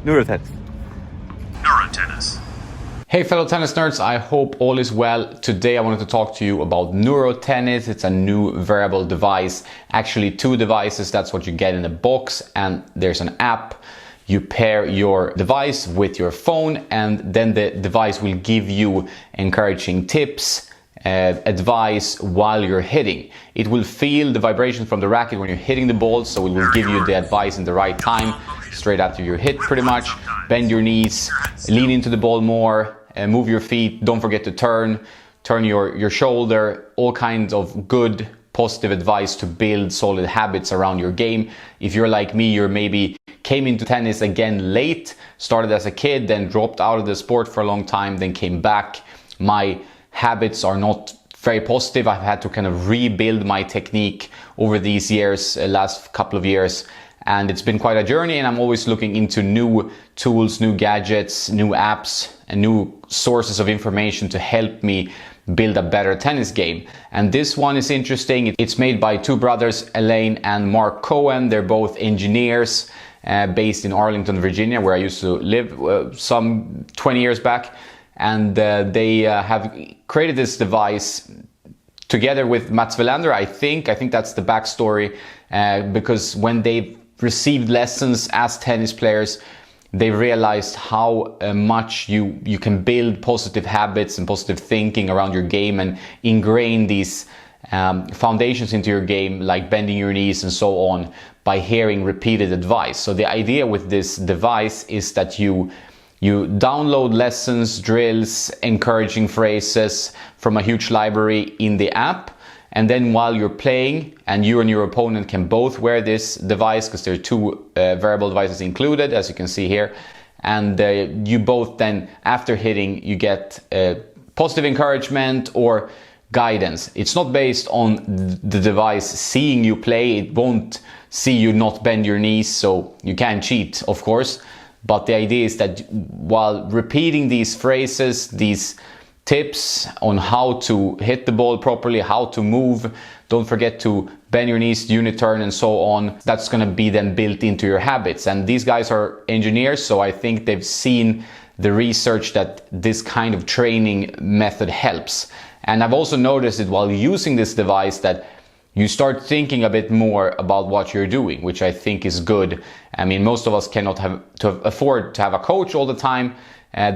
Neurotennis. Neurotennis. Hey fellow tennis nerds, I hope all is well. Today I wanted to talk to you about Neurotennis. It's a new wearable device, actually two devices. That's what you get in a box, and there's an app. You pair your device with your phone, and then the device will give you encouraging tips, advice while you're hitting. It will feel the vibration from the racket when you're hitting the ball, so it will give you the advice in the right time, straight after your hit pretty much. Bend your knees, lean into the ball more, move your feet, don't forget to turn your shoulder, all kinds of good positive advice to build solid habits around your game. If you're like me, you're maybe came into tennis again late, started as a kid, then dropped out of the sport for a long time, then came back. My habits are not very positive. I've had to kind of rebuild my technique over these years, last couple of years, and it's been quite a journey, and I'm always looking into new tools, new gadgets, new apps, and new sources of information to help me build a better tennis game. And this one is interesting. It's made by two brothers, Elaine and Mark Cohen. They're both engineers based in Arlington, Virginia, where I used to live some 20 years back. And they have created this device together with Mats Wilander, I think that's the backstory, because when they received lessons as tennis players, they realized how much you can build positive habits and positive thinking around your game and ingrain these foundations into your game, like bending your knees and so on, by hearing repeated advice. So the idea with this device is that you download lessons, drills, encouraging phrases from a huge library in the app. And then while you're playing, and you and your opponent can both wear this device, because there are two wearable devices included, as you can see here. And you both then, after hitting, you get positive encouragement or guidance. It's not based on the device seeing you play. It won't see you not bend your knees, so you can cheat, of course. But the idea is that while repeating these phrases, these tips on how to hit the ball properly, how to move, don't forget to bend your knees, unit turn, and so on, that's going to be then built into your habits. And these guys are engineers, so I think they've seen the research that this kind of training method helps. And I've also noticed it while using this device that you start thinking a bit more about what you're doing, which I think is good. I mean, most of us cannot afford to have a coach all the time.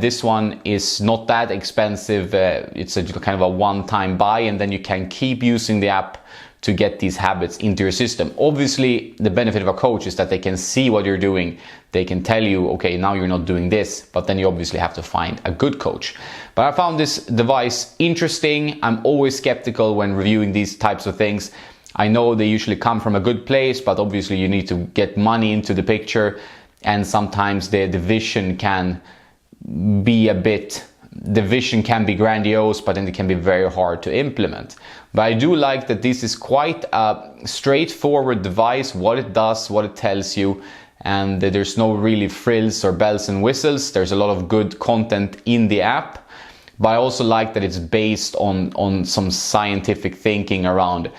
This one is not that expensive. It's a kind of a one-time buy, and then you can keep using the app to get these habits into your system. Obviously, the benefit of a coach is that they can see what you're doing. They can tell you, okay, now you're not doing this, but then you obviously have to find a good coach. But I found this device interesting. I'm always skeptical when reviewing these types of things. I know they usually come from a good place, but obviously you need to get money into the picture, and sometimes the vision can be grandiose, but then it can be very hard to implement. But I do like that this is quite a straightforward device, what it does, what it tells you, and there's no really frills or bells and whistles. There's a lot of good content in the app, but I also like that it's based on some scientific thinking around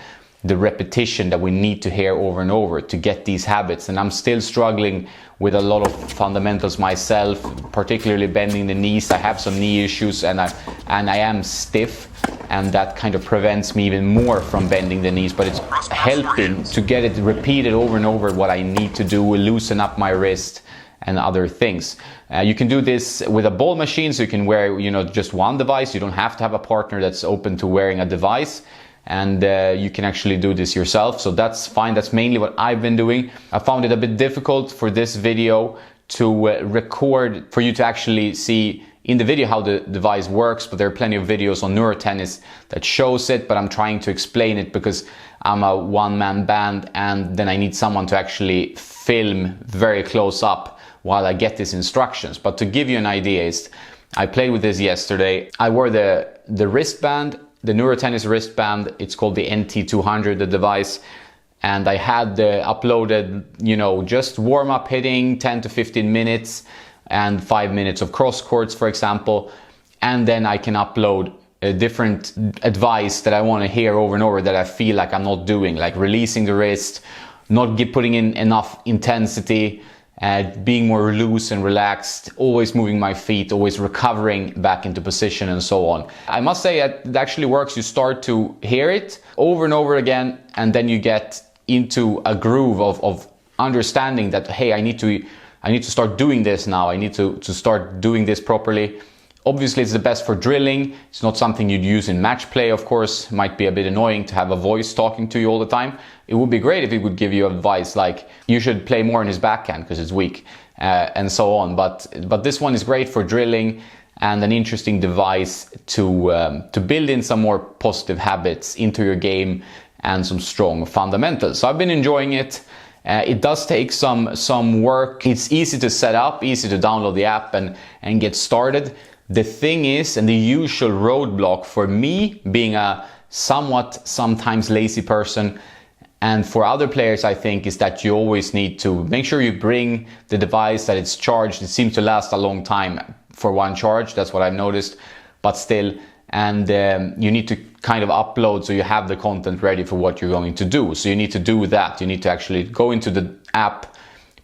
the repetition that we need to hear over and over to get these habits. And I'm still struggling with a lot of fundamentals myself, particularly bending the knees. I have some knee issues, and I am stiff, and that kind of prevents me even more from bending the knees, but it's helping to get it repeated over and over what I need to do, loosen up my wrist and other things. You can do this with a ball machine, so you can wear just one device. You don't have to have a partner that's open to wearing a device. And you can actually do this yourself, so that's fine. That's mainly what I've been doing. I found it a bit difficult for this video to record, for you to actually see in the video how the device works, but there are plenty of videos on Neurotennis that shows it, but I'm trying to explain it because I'm a one-man band, and then I need someone to actually film very close up while I get these instructions. But to give you an idea, I played with this yesterday. I wore the wristband, the Neurotennis wristband. It's called the NT200, the device, and I had uploaded, just warm-up hitting, 10 to 15 minutes, and 5 minutes of cross courts, for example, and then I can upload different advice that I want to hear over and over that I feel like I'm not doing, like releasing the wrist, not putting in enough intensity, being more loose and relaxed, always moving my feet, always recovering back into position and so on. I must say it actually works. You start to hear it over and over again, and then you get into a groove of understanding that, hey, I need to start doing this now. I need to start doing this properly. Obviously, it's the best for drilling. It's not something you'd use in match play, of course. It might be a bit annoying to have a voice talking to you all the time. It would be great if it would give you advice like, you should play more in his backhand because it's weak, and so on. But this one is great for drilling, and an interesting device to build in some more positive habits into your game and some strong fundamentals. So I've been enjoying it. It does take some work. It's easy to set up, easy to download the app and get started. The thing is, and the usual roadblock for me, being a sometimes lazy person, and for other players, I think, is that you always need to make sure you bring the device, that it's charged. It seems to last a long time for one charge. That's what I've noticed, but still. And you need to kind of upload so you have the content ready for what you're going to do. So you need to do that. You need to actually go into the app,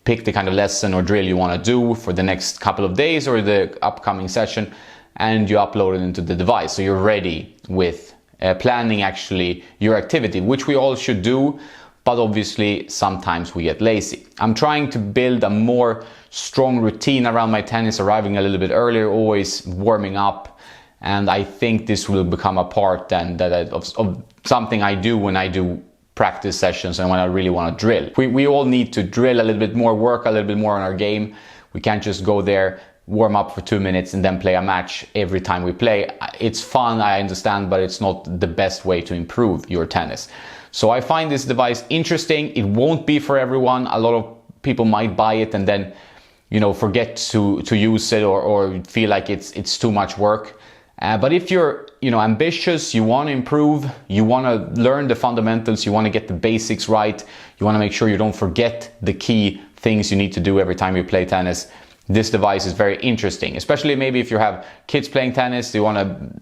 pick the kind of lesson or drill you want to do for the next couple of days or the upcoming session, and you upload it into the device. So you're ready with planning actually your activity, which we all should do, but obviously sometimes we get lazy. I'm trying to build a more strong routine around my tennis, arriving a little bit earlier, always warming up, and I think this will become a part then of something I do when I do practice sessions and when I really want to drill. We all need to drill a little bit more, work a little bit more on our game. We can't just go there, warm up for 2 minutes and then play a match every time we play. It's fun, I understand, but it's not the best way to improve your tennis. So I find this device interesting. It won't be for everyone. A lot of people might buy it and then, forget to use it or feel like it's too much work. But if you're ambitious, you want to improve, you want to learn the fundamentals, you want to get the basics right, you want to make sure you don't forget the key things you need to do every time you play tennis, this device is very interesting. Especially maybe if you have kids playing tennis, they want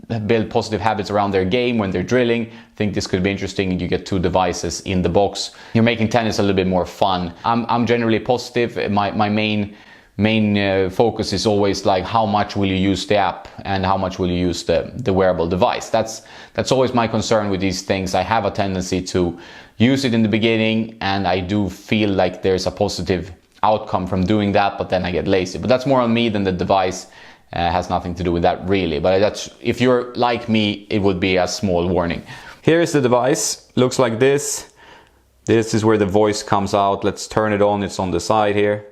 to build positive habits around their game when they're drilling. I think this could be interesting. You get 2 devices in the box. You're making tennis a little bit more fun. I'm generally positive. My main focus is always like, how much will you use the app and how much will you use the wearable device. That's always my concern with these things. I have a tendency to use it in the beginning, and I do feel like there's a positive outcome from doing that, but then I get lazy. But that's more on me than the device. Has nothing to do with that really. But if you're like me, it would be a small warning. Here is the device. Looks like this. This is where the voice comes out. Let's turn it on. It's on the side here.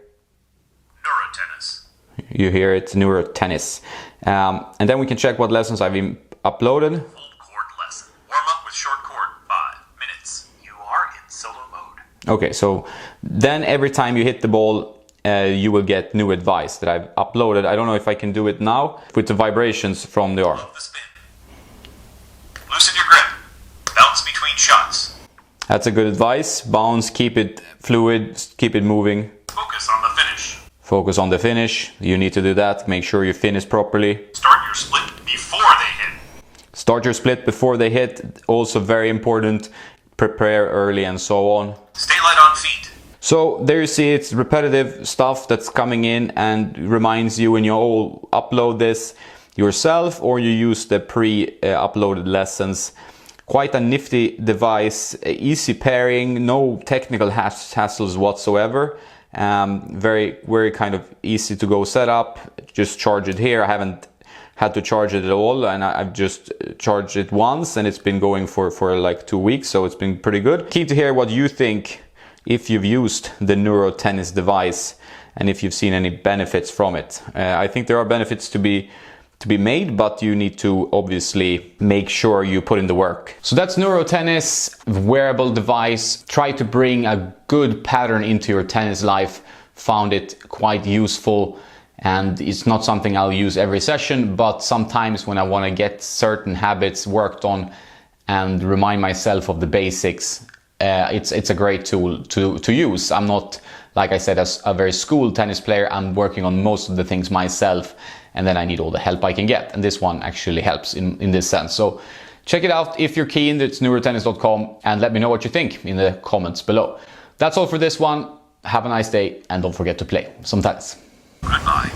Neurotennis. You hear it, Neurotennis. And then we can check what lessons I've uploaded. Full chord lesson. Warm up with short chord. 5 minutes. You are in solo mode. Okay, so then every time you hit the ball, you will get new advice that I've uploaded. I don't know if I can do it now with the vibrations from the arm. Love the spin. Loosen your grip. Bounce between shots. That's a good advice. Bounce, keep it fluid, keep it moving. Focus on the finish. Focus on the finish. You need to do that. Make sure you finish properly. Start your split before they hit. Start your split before they hit. Also very important. Prepare early and so on. Stay light on feet. So there you see, it's repetitive stuff that's coming in and reminds you when you all upload this yourself or you use the pre-uploaded lessons. Quite a nifty device, easy pairing, no technical hassles whatsoever. Very kind of easy to go set up. Just charge it here. I haven't had to charge it at all, and I've just charged it once and it's been going for like 2 weeks, so it's been pretty good. Keen to hear what you think if you've used the Neurotennis device and if you've seen any benefits from it. I think there are benefits to be made, but you need to obviously make sure you put in the work. So that's Neurotennis, wearable device. Try to bring a good pattern into your tennis life. Found it quite useful, and it's not something I'll use every session, but sometimes when I want to get certain habits worked on and remind myself of the basics, it's a great tool to use. I'm not, like I said, as a very school tennis player. I'm working on most of the things myself, and then I need all the help I can get. And this one actually helps in this sense. So check it out if you're keen. It's neurotennis.com, and let me know what you think in the comments below. That's all for this one. Have a nice day and don't forget to play some tennis. Goodbye.